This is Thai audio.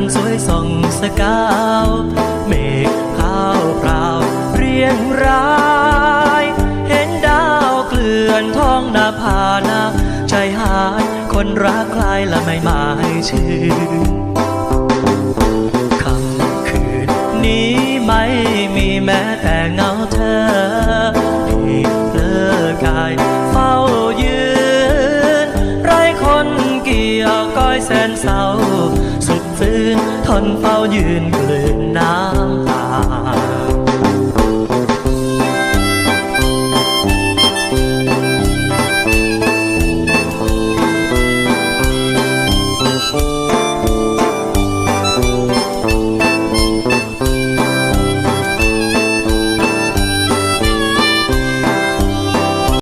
นทร์สวยส่องสกาวเมฆขาวเปล่าเรียงรายเห็นดาวเกลื่อนท้องนาผานาใจหายคนรักใครละไม่มาให้ชื่นค่ำคืนนี้ไม่มีแม้แต่เงาเธอที่เพลอกายเฝ้ายืนไร้คนเกี่ยวก้อยแสนเศร้าสุดฟื้นทนเฝ้ายืนเกลื